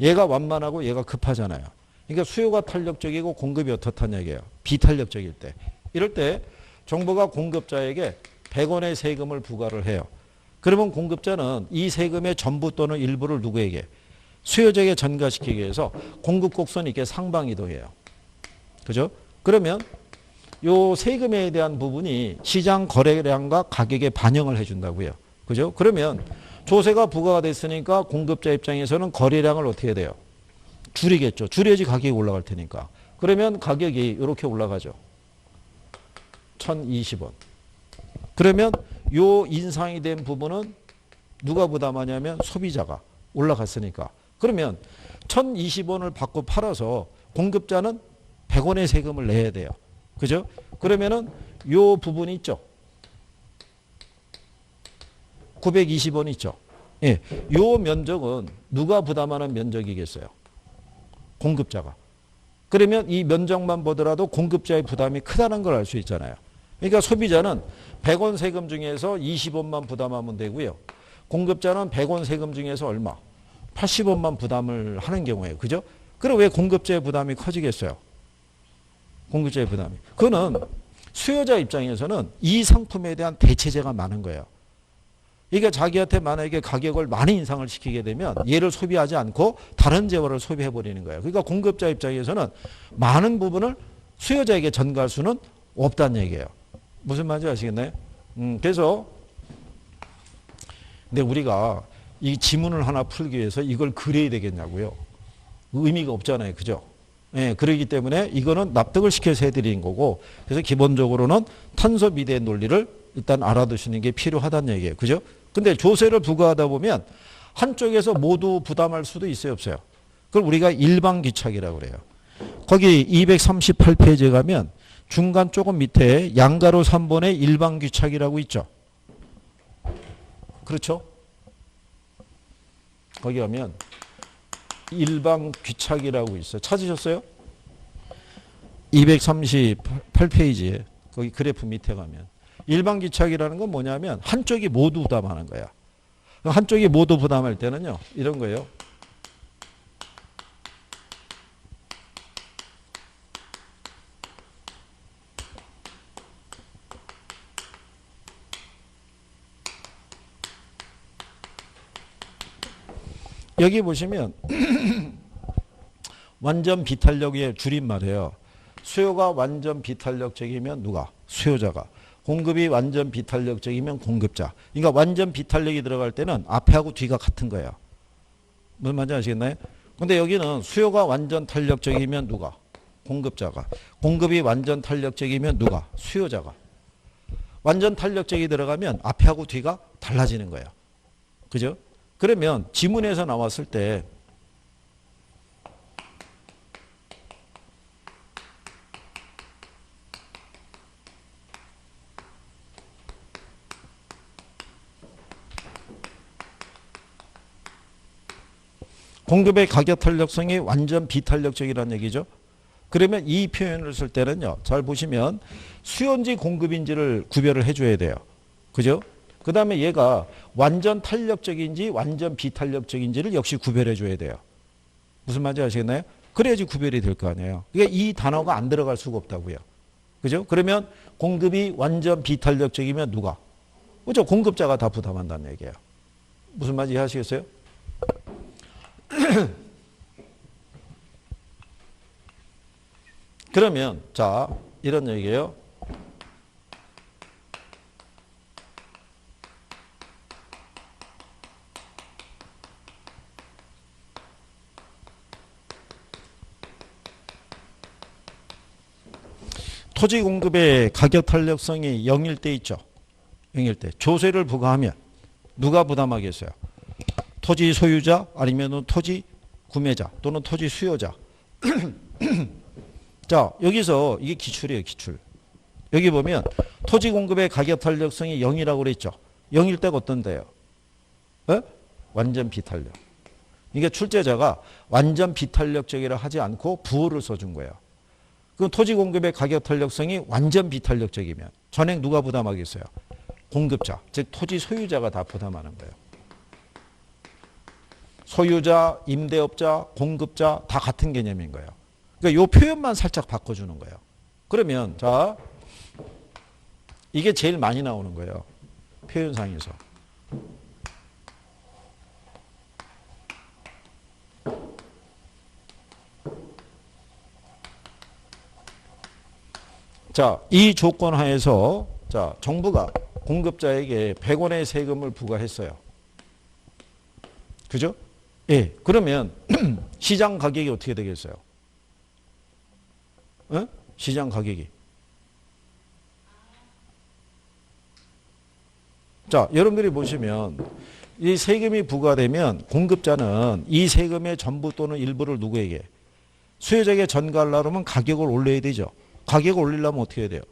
얘가 완만하고 얘가 급하잖아요. 그러니까 수요가 탄력적이고 공급이 어떻다는 얘기예요. 비탄력적일 때. 이럴 때 정부가 공급자에게 100원의 세금을 부과를 해요. 그러면 공급자는 이 세금의 전부 또는 일부를 누구에게? 수요자에게 전가시키기 위해서 공급 곡선이 이렇게 상방이동해요. 그죠? 그러면 요 세금에 대한 부분이 시장 거래량과 가격에 반영을 해준다고요. 그죠? 그러면 조세가 부과가 됐으니까 공급자 입장에서는 거래량을 어떻게 해야 돼요? 줄이겠죠. 줄여야지 가격이 올라갈 테니까. 그러면 가격이 이렇게 올라가죠. 1,020원. 그러면 요 인상이 된 부분은 누가 부담하냐면 소비자가 올라갔으니까. 그러면 1,020원을 받고 팔아서 공급자는 100원의 세금을 내야 돼요. 그죠? 그러면은 요 부분이 있죠. 920원 있죠. 예. 요 면적은 누가 부담하는 면적이겠어요? 공급자가. 그러면 이 면적만 보더라도 공급자의 부담이 크다는 걸 알 수 있잖아요. 그러니까 소비자는 100원 세금 중에서 20원만 부담하면 되고요. 공급자는 100원 세금 중에서 얼마? 80원만 부담을 하는 경우에요. 그죠? 그럼 왜 공급자의 부담이 커지겠어요? 공급자의 부담이. 그거는 수요자 입장에서는 이 상품에 대한 대체재가 많은 거예요. 그러니까 자기한테 만약에 가격을 많이 인상을 시키게 되면 얘를 소비하지 않고 다른 재화를 소비해버리는 거예요. 그러니까 공급자 입장에서는 많은 부분을 수요자에게 전가할 수는 없다는 얘기예요. 무슨 말인지 아시겠나요? 그래서 근데 우리가 이 지문을 하나 풀기 위해서 이걸 그려야 되겠냐고요. 의미가 없잖아요. 그죠? 예, 그러기 때문에 이거는 납득을 시켜서 해드리는 거고, 그래서 기본적으로는 탄소 미대 논리를 일단 알아두시는 게 필요하다는 얘기예요. 그죠? 근데 조세를 부과하다 보면 한쪽에서 모두 부담할 수도 있어요, 없어요? 그걸 우리가 일반귀착이라고 그래요. 거기 238페이지에 가면 중간 조금 밑에 양가로 3번의 일반귀착이라고 있죠. 그렇죠? 거기 가면 일반귀착이라고 있어요. 찾으셨어요? 238페이지에 거기 그래프 밑에 가면 일반귀착이라는 건 뭐냐면 한쪽이 모두 부담하는 거야. 한쪽이 모두 부담할 때는요, 이런 거예요. 여기 보시면 완전 비탄력의 줄임말이에요. 수요가 완전 비탄력적이면 누가? 수요자가. 공급이 완전 비탄력적이면 공급자. 그러니까 완전 비탄력이 들어갈 때는 앞에하고 뒤가 같은 거예요. 무슨 말인지 아시겠나요? 근데 여기는 수요가 완전 탄력적이면 누가? 공급자가. 공급이 완전 탄력적이면 누가? 수요자가. 완전 탄력적이 들어가면 앞에하고 뒤가 달라지는 거예요. 그죠? 그러면 지문에서 나왔을 때 공급의 가격 탄력성이 완전 비탄력적이라는 얘기죠. 그러면 이 표현을 쓸 때는요, 잘 보시면 수요인지 공급인지를 구별을 해줘야 돼요. 그죠? 그 다음에 얘가 완전 탄력적인지 완전 비탄력적인지를 역시 구별해 줘야 돼요. 무슨 말인지 아시겠나요? 그래야지 구별이 될 거 아니에요. 그러니까 이 단어가 안 들어갈 수가 없다고요. 그죠? 그러면 공급이 완전 비탄력적이면 누가? 그죠? 공급자가 다 부담한다는 얘기예요. 무슨 말인지 이해하시겠어요? 그러면 자, 이런 얘기예요. 토지 공급의 가격 탄력성이 0일 때 있죠. 0일 때. 조세를 부과하면 누가 부담하겠어요? 토지 소유자 아니면 토지 구매자 또는 토지 수요자. 자, 여기서 이게 기출이에요. 기출. 여기 보면 토지 공급의 가격 탄력성이 0이라고 그랬죠. 0일 때가 어떤데요? 에? 완전 비탄력. 이게 출제자가 완전 비탄력적이라 하지 않고 부호를 써준 거예요. 그럼 토지 공급의 가격 탄력성이 완전 비탄력적이면 전액 누가 부담하겠어요? 공급자, 즉 토지 소유자가 다 부담하는 거예요. 소유자, 임대업자, 공급자 다 같은 개념인 거예요. 그러니까 이 표현만 살짝 바꿔주는 거예요. 그러면 자, 이게 제일 많이 나오는 거예요. 표현상에서. 자, 이 조건 하에서 자, 정부가 공급자에게 100원의 세금을 부과했어요. 그죠? 예. 그러면 시장 가격이 어떻게 되겠어요? 어? 시장 가격이. 자, 여러분들이 보시면 이 세금이 부과되면 공급자는 이 세금의 전부 또는 일부를 누구에게? 수요자에게 전가하려면 가격을 올려야 되죠. 가격을 올리려면 어떻게 해야 돼요?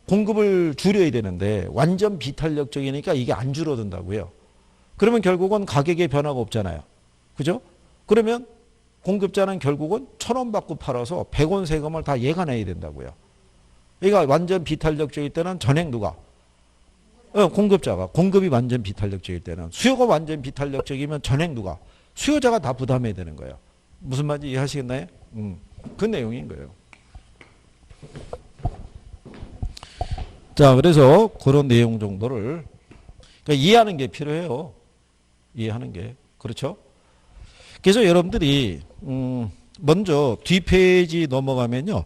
공급을 줄여야 되는데 완전 비탄력적이니까 이게 안 줄어든다고요. 그러면 결국은 가격에 변화가 없잖아요. 그죠? 그러면 공급자는 결국은 1,000원 받고 팔아서 100원 세금을 다 얘가 내야 된다고요. 그러니까 완전 비탄력적일 때는 전액 누가? 공급자가. 공급이 완전 비탄력적일 때는. 수요가 완전 비탄력적이면 전액 누가? 수요자가 다 부담해야 되는 거예요. 무슨 말인지 이해하시겠나요? 그 내용인 거예요. 자, 그래서 그런 내용 정도를 그러니까 이해하는 게 필요해요. 이해하는 게. 그렇죠? 그래서 여러분들이 먼저 뒷페이지 넘어가면요.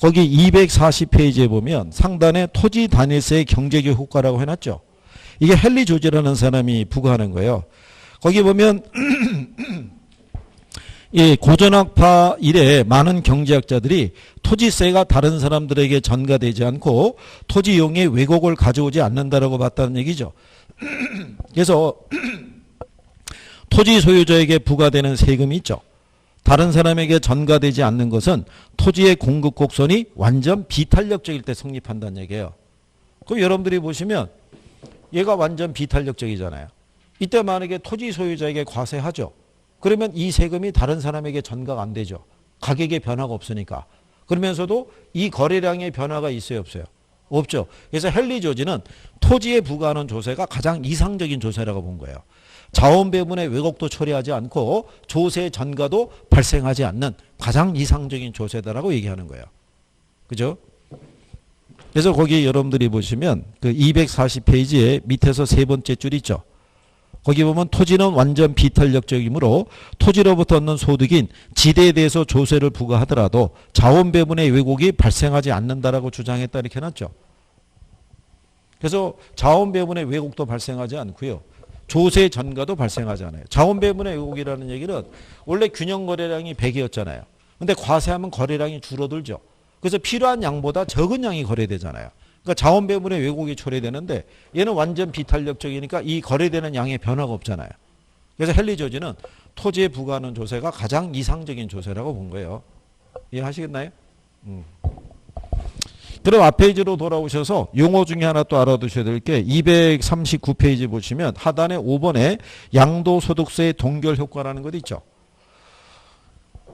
거기 240페이지에 보면 상단에 토지 단위세의 경제적 효과라고 해놨죠. 이게 헨리 조지라는 사람이 부과하는 거예요. 거기 보면 예, 고전학파 이래 많은 경제학자들이 토지세가 다른 사람들에게 전가되지 않고 토지 이용에 왜곡을 가져오지 않는다라고 봤다는 얘기죠. 그래서 토지 소유자에게 부과되는 세금이 있죠. 다른 사람에게 전가되지 않는 것은 토지의 공급 곡선이 완전 비탄력적일 때 성립한다는 얘기예요. 그럼 여러분들이 보시면 얘가 완전 비탄력적이잖아요. 이때 만약에 토지 소유자에게 과세하죠. 그러면 이 세금이 다른 사람에게 전가가 안 되죠. 가격의 변화가 없으니까. 그러면서도 이 거래량의 변화가 있어요, 없어요? 없죠. 그래서 헨리 조지는 토지에 부과하는 조세가 가장 이상적인 조세라고 본 거예요. 자원 배분의 왜곡도 처리하지 않고 조세 전가도 발생하지 않는 가장 이상적인 조세다라고 얘기하는 거예요. 그죠? 그래서 거기 여러분들이 보시면 그 240페이지에 밑에서 세 번째 줄 있죠. 거기 보면 토지는 완전 비탄력적이므로 토지로부터 얻는 소득인 지대에 대해서 조세를 부과하더라도 자원 배분의 왜곡이 발생하지 않는다라고 주장했다 이렇게 해놨죠. 그래서 자원 배분의 왜곡도 발생하지 않고요. 조세 전가도 발생하지 않아요. 자원 배분의 왜곡이라는 얘기는 원래 균형 거래량이 100이었잖아요. 근데 과세하면 거래량이 줄어들죠. 그래서 필요한 양보다 적은 양이 거래되잖아요. 그러니까 자원 배분의 왜곡이 초래되는데 얘는 완전 비탄력적이니까 이 거래되는 양의 변화가 없잖아요. 그래서 헨리 조지는 토지에 부과하는 조세가 가장 이상적인 조세라고 본 거예요. 이해하시겠나요? 그럼 앞 페이지로 돌아오셔서 용어 중에 하나 또 알아두셔야 될 게 239페이지 보시면 하단에 5번에 양도소득세의 동결 효과라는 것 있죠.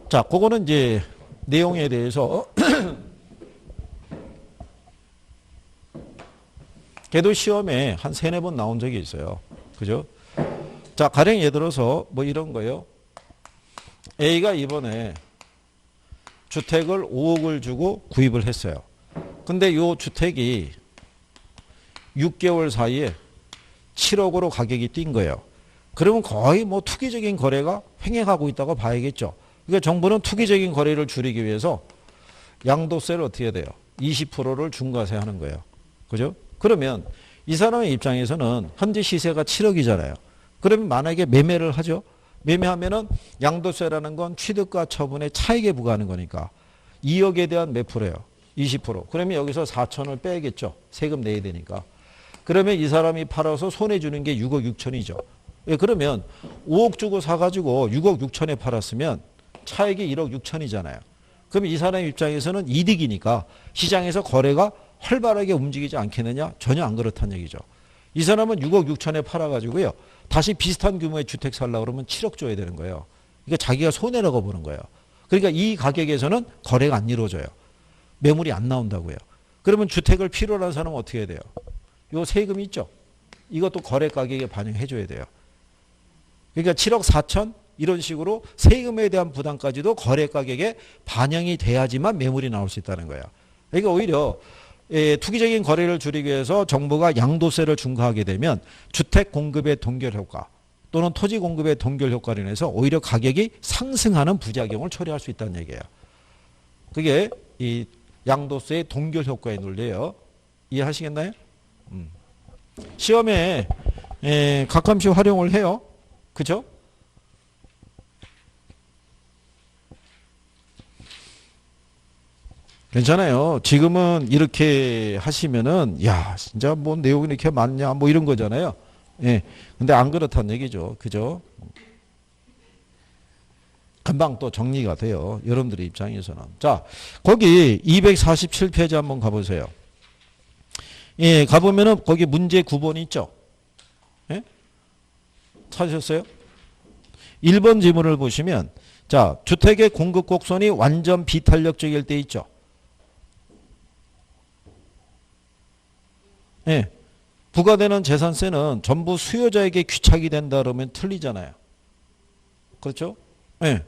자, 그거는 이제 내용에 대해서 걔도 시험에 한 3-4번 나온 적이 있어요. 그죠? 자, 가령 예를 들어서 뭐 이런 거요. A가 이번에 주택을 5억을 주고 구입을 했어요. 근데 요 주택이 6개월 사이에 7억으로 가격이 뛴 거예요. 그러면 거의 뭐 투기적인 거래가 횡행하고 있다고 봐야겠죠. 그러니까 정부는 투기적인 거래를 줄이기 위해서 양도세를 어떻게 해야 돼요? 20%를 중과세하는 거예요. 그죠? 그러면 이 사람의 입장에서는 현재 시세가 7억이잖아요. 그러면 만약에 매매를 하죠. 매매하면은 양도세라는 건 취득과 처분의 차익에 부과하는 거니까 2억에 대한 몇 프로예요? 20%. 그러면 여기서 4천을 빼야겠죠. 세금 내야 되니까. 그러면 이 사람이 팔아서 손해주는 게 6억 6천이죠. 예, 그러면 5억 주고 사가지고 6억 6천에 팔았으면 차익이 1억 6천이잖아요. 그럼 이 사람 입장에서는 이득이니까 시장에서 거래가 활발하게 움직이지 않겠느냐? 전혀 안 그렇다는 얘기죠. 이 사람은 6억 6천에 팔아가지고요. 다시 비슷한 규모의 주택 살려고 그러면 7억 줘야 되는 거예요. 그러니까 자기가 손해라고 보는 거예요. 그러니까 이 가격에서는 거래가 안 이루어져요. 매물이 안 나온다고요. 그러면 주택을 필요로 하는 사람은 어떻게 해야 돼요? 요 세금이 있죠. 이것도 거래 가격에 반영해 줘야 돼요. 그러니까 7억 4천 이런 식으로 세금에 대한 부담까지도 거래 가격에 반영이 돼야지만 매물이 나올 수 있다는 거예요. 그러니까 오히려 투기적인 거래를 줄이기 위해서 정부가 양도세를 중과하게 되면 주택 공급의 동결 효과 또는 토지 공급의 동결 효과로 인해서 오히려 가격이 상승하는 부작용을 초래할 수 있다는 얘기예요. 그게 이 양도세의 동결 효과의 논리예요. 이해하시겠나요? 시험에 가끔씩 활용을 해요. 그죠? 괜찮아요. 지금은 이렇게 하시면은 야 진짜 뭐 내용이 이렇게 많냐 뭐 이런 거잖아요. 예. 근데 안 그렇다는 얘기죠. 그죠? 금방 또 정리가 돼요. 여러분들의 입장에서는. 자, 거기 247페이지 한번 가보세요. 예, 가보면은 거기 문제 9번 있죠. 예? 찾으셨어요? 1번 지문을 보시면 자, 주택의 공급 곡선이 완전 비탄력적일 때 있죠. 예. 부과되는 재산세는 전부 수요자에게 귀착이 된다 그러면 틀리잖아요. 그렇죠? 예.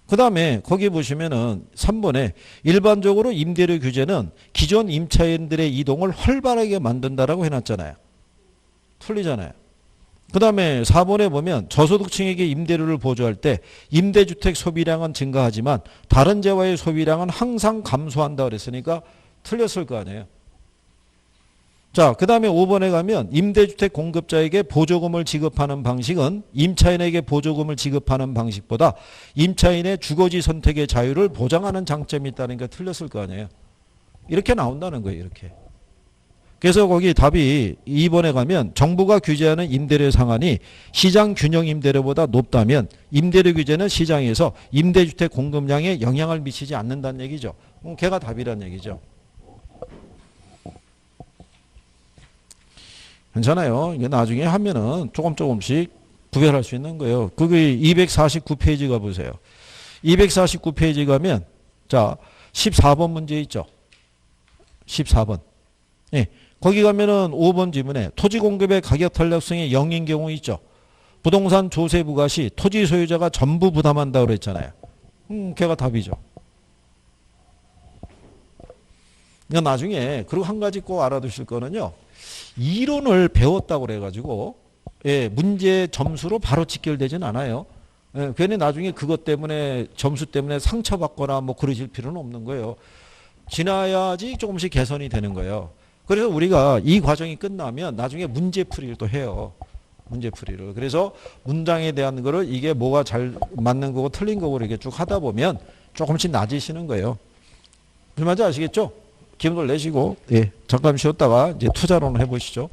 그 다음에 거기 보시면은 3번에 일반적으로 임대료 규제는 기존 임차인들의 이동을 활발하게 만든다라고 해놨잖아요. 틀리잖아요. 그 다음에 4번에 보면 저소득층에게 임대료를 보조할 때 임대주택 소비량은 증가하지만 다른 재화의 소비량은 항상 감소한다 그랬으니까 틀렸을 거 아니에요. 자, 그 다음에 5번에 가면 임대주택 공급자에게 보조금을 지급하는 방식은 임차인에게 보조금을 지급하는 방식보다 임차인의 주거지 선택의 자유를 보장하는 장점이 있다는 게 틀렸을 거 아니에요. 이렇게 나온다는 거예요. 이렇게. 그래서 거기 답이 2번에 가면 정부가 규제하는 임대료 상한이 시장 균형 임대료보다 높다면 임대료 규제는 시장에서 임대주택 공급량에 영향을 미치지 않는다는 얘기죠. 걔가 답이란 얘기죠. 괜찮아요. 이게 나중에 하면은 조금씩 구별할 수 있는 거예요. 그게 249페이지 가보세요. 249페이지 가면, 자, 14번 문제 있죠. 14번. 예. 거기 가면은 5번 지문에 토지 공급의 가격 탄력성이 0인 경우 있죠. 부동산 조세 부과 시 토지 소유자가 전부 부담한다고 그랬잖아요. 걔가 답이죠. 그러니까 나중에, 그리고 한 가지 꼭 알아두실 거는요. 이론을 배웠다고 그래가지고 예, 문제 점수로 바로 직결되진 않아요. 예, 괜히 나중에 그것 때문에 점수 때문에 상처받거나 뭐 그러실 필요는 없는 거예요. 지나야지 조금씩 개선이 되는 거예요. 그래서 우리가 이 과정이 끝나면 나중에 문제풀이를 또 해요. 문제풀이를. 그래서 문장에 대한 거를 이게 뭐가 잘 맞는 거고 틀린 거고 이렇게 쭉 하다 보면 조금씩 나아지시는 거예요. 무슨 말인지 아시겠죠? 기분을 내시고 예, 잠깐 쉬었다가 이제 투자론을 해보시죠.